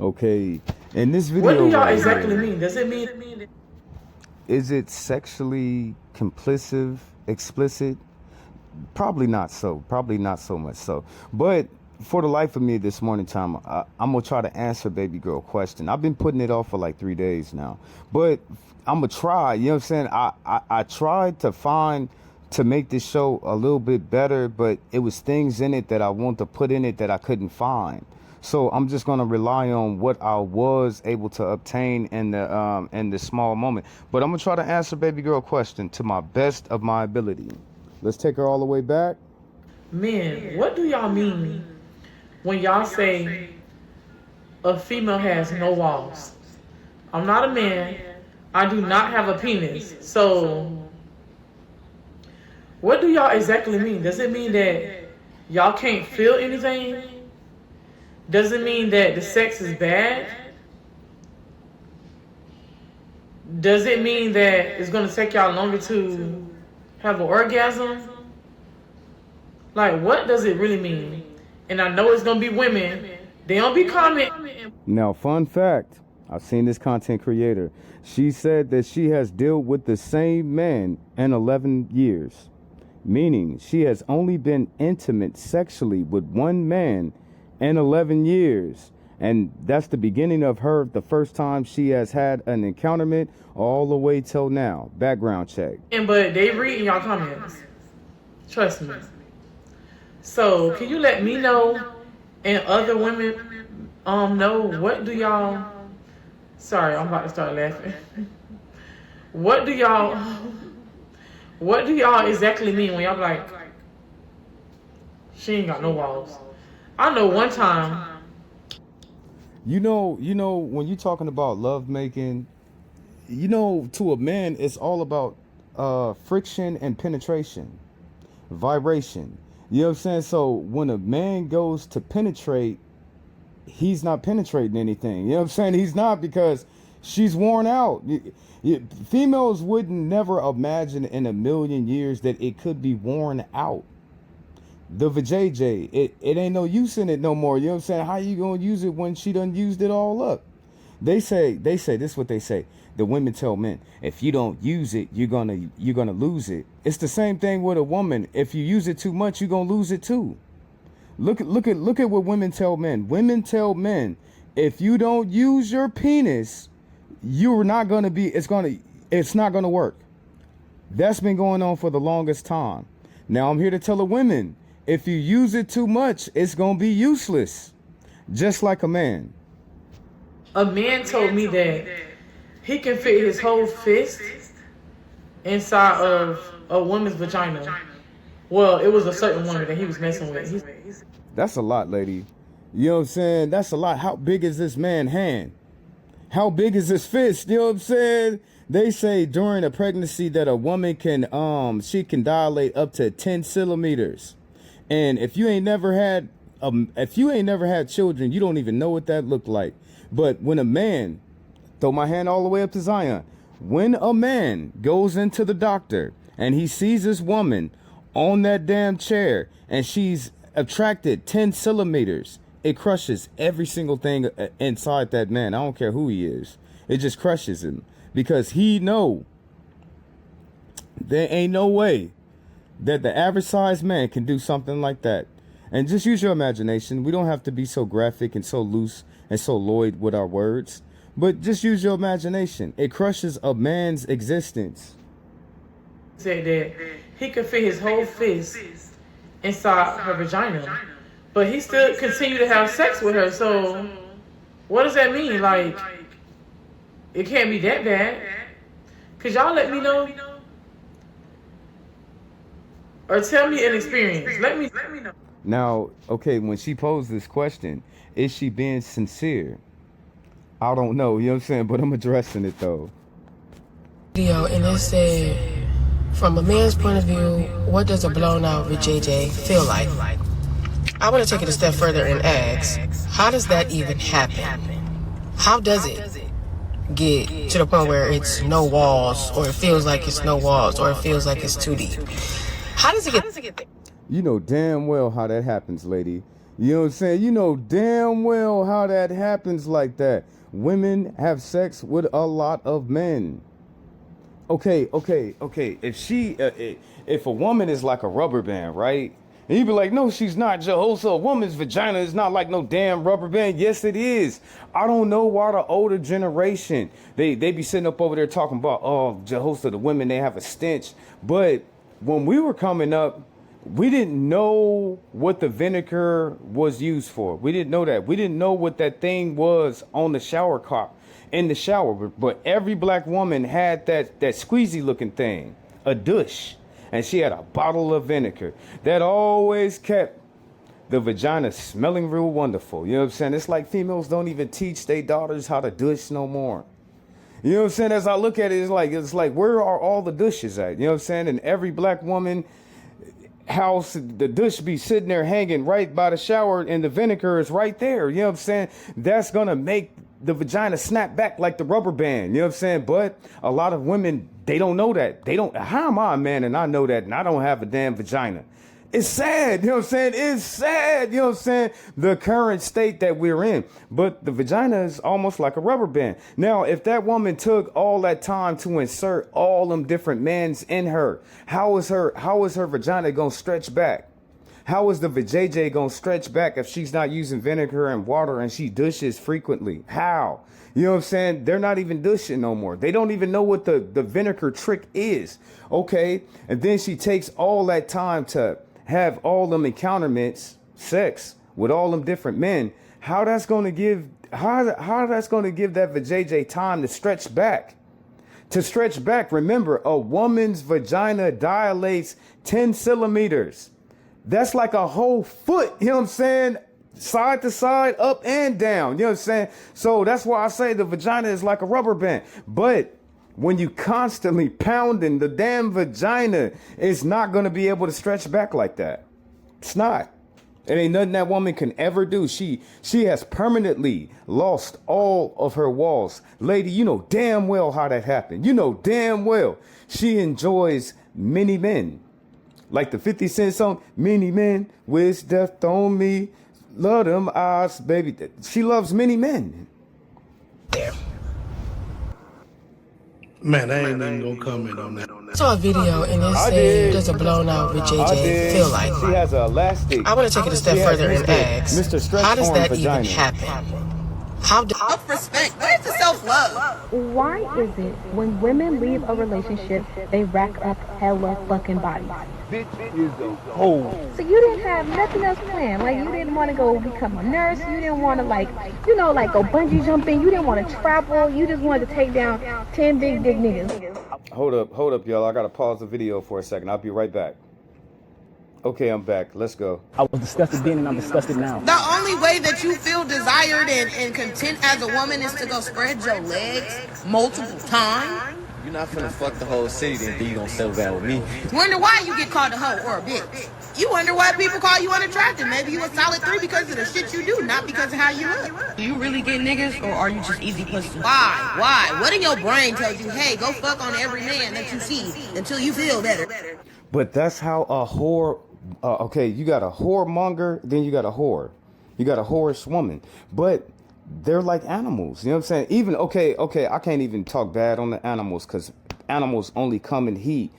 Okay, in this video What do y'all right exactly here, mean? Does it mean is it sexually complicit, explicit? Probably not so. Probably not so much so. But for the life of me this morning time, I'm going to try to answer baby girl question. I've been putting it off for like 3 days now. But I'm going to try. You know what I'm saying? I tried to make this show a little bit better, but it was things in it that I want to put in it that I couldn't find. So I'm just gonna rely on what I was able to obtain in the small moment. But I'm gonna try to answer baby girl question to my best of my ability. Let's take her all the way back. men? What do y'all mean when y'all say a female has no walls? I'm not a man. I do not have a penis. So, what do y'all exactly mean? Does it mean that y'all can't feel anything? Does it mean that the sex is bad? Does it mean that it's going to take y'all longer to have an orgasm? Like, what does it really mean? And I know it's going to be women. They don't be commenting. Now, fun fact, I've seen this content creator. She said that she has dealt with the same man in 11 years, meaning she has only been intimate sexually with one man in 11 years. And that's the beginning of her, the first time she has had an encounterment all the way till now. Background check. But they reading y'all comments. Trust me. So, can you let me know and other women know what do y'all... Sorry, I'm about to start laughing. What do y'all exactly mean when y'all be like, she ain't got no walls? I know one time. You know, when you're talking about love making, to a man, it's all about friction and penetration, vibration. You know what I'm saying? So when a man goes to penetrate, he's not penetrating anything. You know what I'm saying? He's not, because she's worn out. Females wouldn't never imagine in a million years that it could be worn out. The vajayjay, it ain't no use in it no more. You know what I'm saying? How you gonna use it when she done used it all up? They say this is what they say. The women tell men, if you don't use it, you're gonna lose it. It's the same thing with a woman. If you use it too much, you're gonna lose it too. Look at what women tell men. Women tell men, if you don't use your penis, you're not gonna be. It's not gonna work. That's been going on for the longest time. Now I'm here to tell the women, if you use it too much, it's gonna be useless. Just like a man. A man told me that he can fit his whole fist inside of a woman's vagina. Well, it was a certain woman that he was messing with. That's a lot, lady. You know what I'm saying? That's a lot. How big is this man's hand? How big is his fist? You know what I'm saying? They say during a pregnancy that a woman can she can dilate up to 10 centimeters. And if you ain't never had children, you don't even know what that looked like. But when a man, throw my hand all the way up to Zion, when a man goes into the doctor and he sees this woman on that damn chair and she's attracted 10 centimeters, it crushes every single thing inside that man. I don't care who he is. It just crushes him, because he know there ain't no way that the average sized man can do something like that. And just use your imagination. We don't have to be so graphic and so loose and so loid with our words, but just use your imagination. It crushes a man's existence. Said that he could fit his whole fist inside her vagina, but he still continued to have sex with her. So what does that mean? Like, it can't be that bad. Could y'all let me know? Or tell me an experience. Let me know. Now, okay, when she posed this question, is she being sincere? I don't know, you know what I'm saying? But I'm addressing it though. Video, and it said, from a man's point of view, what does a blown out vajayjay feel like? I want to take it a step further and ask, how does that even happen? How does it get to the point where it's no walls, or it feels like it's no walls, or it feels like it's too deep? How does it get there? You know damn well how that happens, lady. You know what I'm saying? You know damn well how that happens like that. Women have sex with a lot of men. Okay. If a woman is like a rubber band, right? And you be like, no, she's not, Jehoshaphat. A woman's vagina is not like no damn rubber band. Yes, it is. I don't know why the older generation, they be sitting up over there talking about, oh, Jehoshaphat, the women, they have a stench. But when we were coming up, we didn't know what the vinegar was used for. We didn't know that. We didn't know what that thing was on the shower cap in the shower. But every black woman had that squeezy looking thing, a douche. And she had a bottle of vinegar that always kept the vagina smelling real wonderful. You know what I'm saying? It's like females don't even teach their daughters how to douche no more. You know what I'm saying? As I look at it, it's like where are all the douches at? You know what I'm saying? And every black woman house, the douche be sitting there hanging right by the shower and the vinegar is right there. You know what I'm saying? That's going to make the vagina snap back like the rubber band. You know what I'm saying? But a lot of women, they don't know that. They don't. How am I a man and I know that and I don't have a damn vagina? It's sad. You know what I'm saying? It's sad. You know what I'm saying? The current state that we're in. But the vagina is almost like a rubber band. Now, if that woman took all that time to insert all them different mans in her, how is her vagina going to stretch back? How is the vajayjay going to stretch back if she's not using vinegar and water and she douches frequently? How? You know what I'm saying? They're not even douching no more. They don't even know what the vinegar trick is. Okay. And then she takes all that time to have all them encounterments, sex with all them different men. How that's going to give that vajayjay time to stretch back? To stretch back, remember, a woman's vagina dilates 10 centimeters. That's like a whole foot, you know what I'm saying? Side to side, up and down, you know what I'm saying? So that's why I say the vagina is like a rubber band. But when you constantly pounding the damn vagina, it's not going to be able to stretch back like that. It's not. It ain't nothing that woman can ever do. She has permanently lost all of her walls. Lady, you know damn well how that happened. You know damn well she enjoys many men. Like the 50 Cent song, many men wish death on me. Love them eyes, baby. She loves many men. Man, I ain't even gonna comment on that. I saw a video and it said, does a blown out with JJ feel like? She has an elastic. I want to take it a step further and ask, how does that even happen? Self-respect. Where's the self-love? Why is it when women leave a relationship, they rack up hella fucking bodies? Bitch is a hoe. So you didn't have nothing else planned. Like, you didn't want to go become a nurse. You didn't want to, like go bungee jumping. You didn't want to travel. You just wanted to take down 10 big niggas. Hold up, y'all. I got to pause the video for a second. I'll be right back. Okay, I'm back. Let's go. I was disgusted then and I'm disgusted now. The only way that you feel desired and content as a woman is to go spread your legs multiple times. You're not finna fuck the whole city, then you gonna settle down with me. Wonder why you get called a hoe or a bitch. You wonder why people call you unattractive. Maybe you a solid 3 because of the shit you do, not because of how you look. Do you really get niggas, or are you just easy pussy? Why? What in your brain tells you, hey, go fuck on every man that you see until you feel better? But that's how a whore... okay, you got a whoremonger, then you got a whore. You got a whorish woman. But they're like animals. You know what I'm saying? Even, okay, I can't even talk bad on the animals because animals only come in heat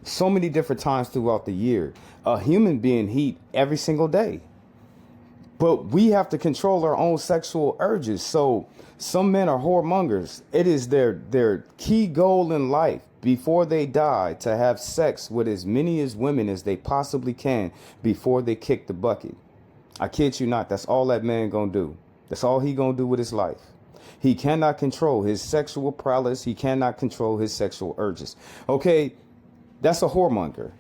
so many different times throughout the year. A human being heat every single day. But we have to control our own sexual urges. So some men are whoremongers. It is their key goal in life before they die to have sex with as many as women as they possibly can before they kick the bucket. I kid you not. That's all that man gonna do. That's all he gonna do with his life. He cannot control his sexual prowess. He cannot control his sexual urges. Okay, that's a whoremonger.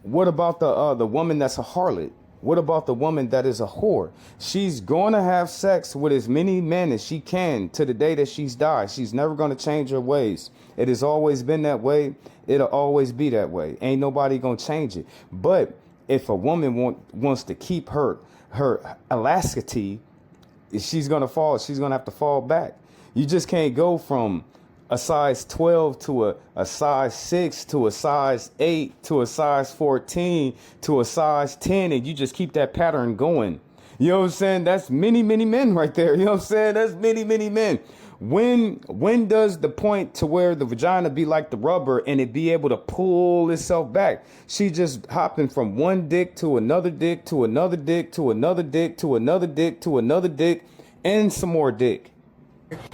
What about the woman that's a harlot? What about the woman that is a whore? She's going to have sex with as many men as she can to the day that she's died. She's never going to change her ways. It has always been that way. It'll always be that way. Ain't nobody going to change it. But if a woman wants to keep her elasticity, she's going to fall. She's going to have to fall back. You just can't go from a size 12 to a size 6 to a size 8 to a size 14 to a size 10, and you just keep that pattern going. You know what I'm saying? That's many, many men right there. You know what I'm saying? That's many, many men. When does the point to where the vagina be like the rubber and it be able to pull itself back? She just hopping from one dick to another dick to another dick to another dick to another dick to another dick and some more dick.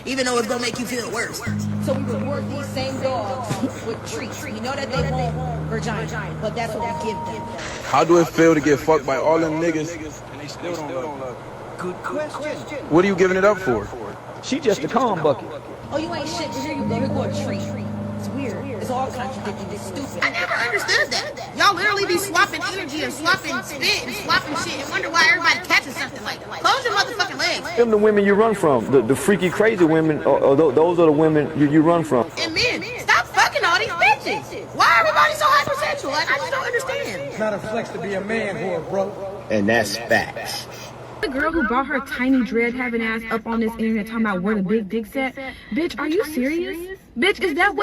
Even though it's gonna make you feel worse. So we reward these same dogs with treats. We know that they want vagina, but that's what we give them. How do it feel to get fucked by all them niggas and they still don't love you? Good question. What are you giving it up for? She just a calm bucket. Oh, you ain't shit, but here you go, here go a treat. It's weird. It's all contradicting. It's stupid. I never understood that. Y'all literally be swapping energy and swapping spit and swapping shit and wonder why everybody catches something like that. Close your motherfucking legs. Them the women you run from. The freaky, crazy women, or those are the women you run from. And men, stop fucking all these bitches. Why everybody so hypersexual? Like, I just don't understand. It's not a flex to be a man who are broke. And that's facts. The girl who brought her tiny dread having ass up on this internet talking about where the big dick's at. Bitch, are you serious? Bitch, is that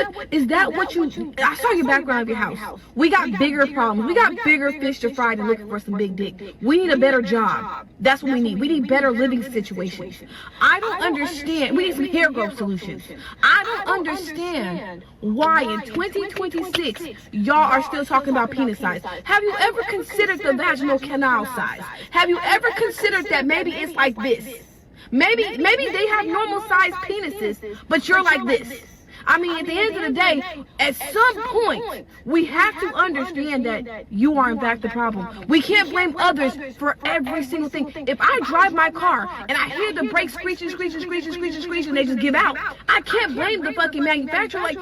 what you, I saw your background of your house. We got bigger problems. We got bigger fish to fry than looking for some big dick. We need a better job. That's what we need. We need better living situations. I don't understand. We need some hair growth solutions. I don't understand why in 2026 y'all are still talking about penis size. Have you ever considered the vaginal canal size? Have you ever considered that maybe it's like this? Maybe they have normal sized penises, but you're like this. I mean, at the end of the day, at some point, we have to understand that you are in fact the problem. We can't blame others for every single thing. If I drive my car and I hear the brakes screeching, and they just give out, I can't blame the fucking manufacturer like,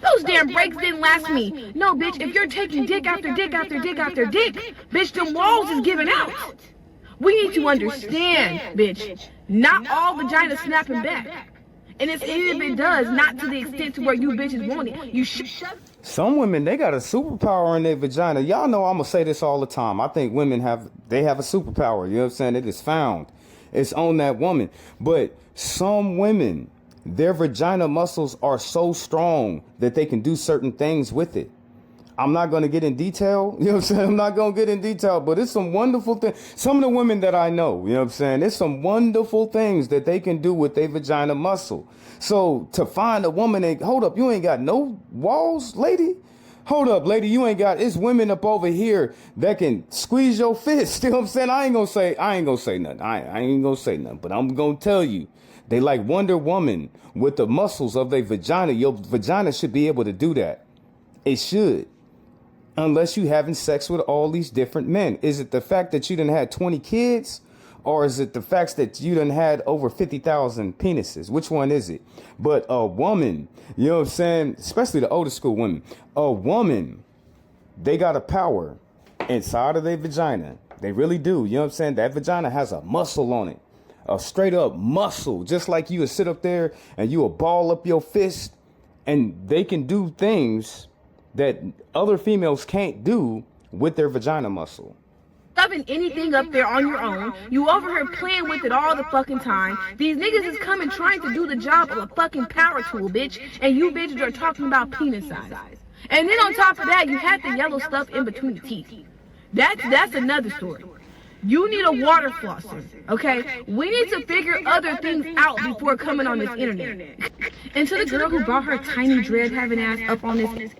those damn brakes didn't last me. No, bitch, if you're taking dick after dick after dick after dick, bitch, the walls is giving out. We need to understand, bitch, not all vaginas snapping back. And even if it does, not to the extent to where you bitches want it. You should. Some women, they got a superpower in their vagina. Y'all know I'm going to say this all the time. I think women have a superpower. You know what I'm saying? It is found. It's on that woman. But some women, their vagina muscles are so strong that they can do certain things with it. I'm not going to get in detail. You know what I'm saying? I'm not going to get in detail, but it's some wonderful things. Some of the women that I know, you know what I'm saying? There's some wonderful things that they can do with their vagina muscle. So to find a woman that, hold up, you ain't got no walls, lady? Hold up, lady, you ain't got, it's women up over here that can squeeze your fist. You know what I'm saying? I ain't gonna say nothing. I ain't gonna say nothing, but I'm gonna tell you. They like Wonder Woman with the muscles of their vagina. Your vagina should be able to do that. It should. Unless you having sex with all these different men. Is it the fact that you done had 20 kids? Or is it the fact that you done had over 50,000 penises? Which one is it? But a woman, you know what I'm saying? Especially the older school women. A woman, they got a power inside of their vagina. They really do. You know what I'm saying? That vagina has a muscle on it. A straight up muscle. Just like you would sit up there and you would ball up your fist. And they can do things that other females can't do with their vagina muscle. Shoving anything up there on your own. You over here playing with it all the fucking time. These niggas is coming trying to do the job of a fucking power tool, bitch. And you bitches are talking about penis size. And then on top of that, you had the yellow stuff in between the teeth. That's another story. You need a water flosser, okay? We need to figure other things out before coming on this internet. And to the girl who brought her tiny dread having ass up on this.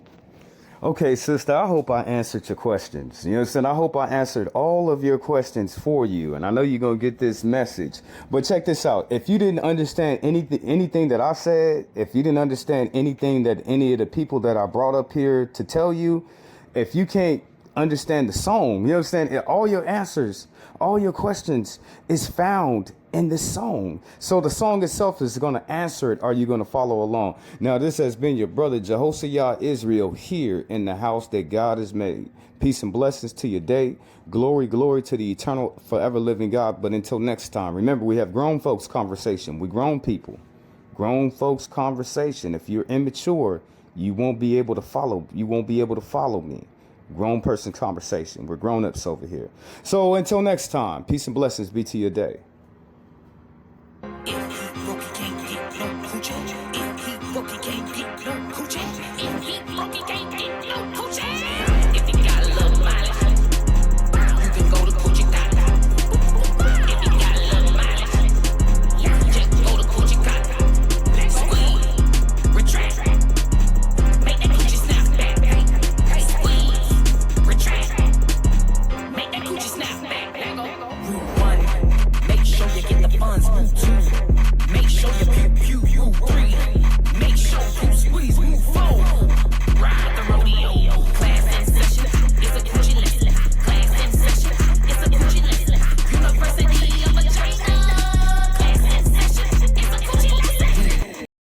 Okay, sister, I hope I answered your questions. You know what I'm saying? I hope I answered all of your questions for you. And I know you're going to get this message. But check this out. If you didn't understand anything that I said, if you didn't understand anything that any of the people that I brought up here to tell you, if you can't understand the song, you know what I'm saying? All your answers, all your questions is found in the song. So the song itself is going to answer it. Are you going to follow along? Now, this has been your brother Jehoshaphat Israel here in the house that God has made. Peace and blessings to your day. Glory, glory to the eternal, forever living God. But until next time, remember, we have grown folks conversation. We grown people. Grown folks conversation. If you're immature, you won't be able to follow. You won't be able to follow me. Grown person conversation. We're grown-ups over here. So until next time, peace and blessings be to your day. If you broke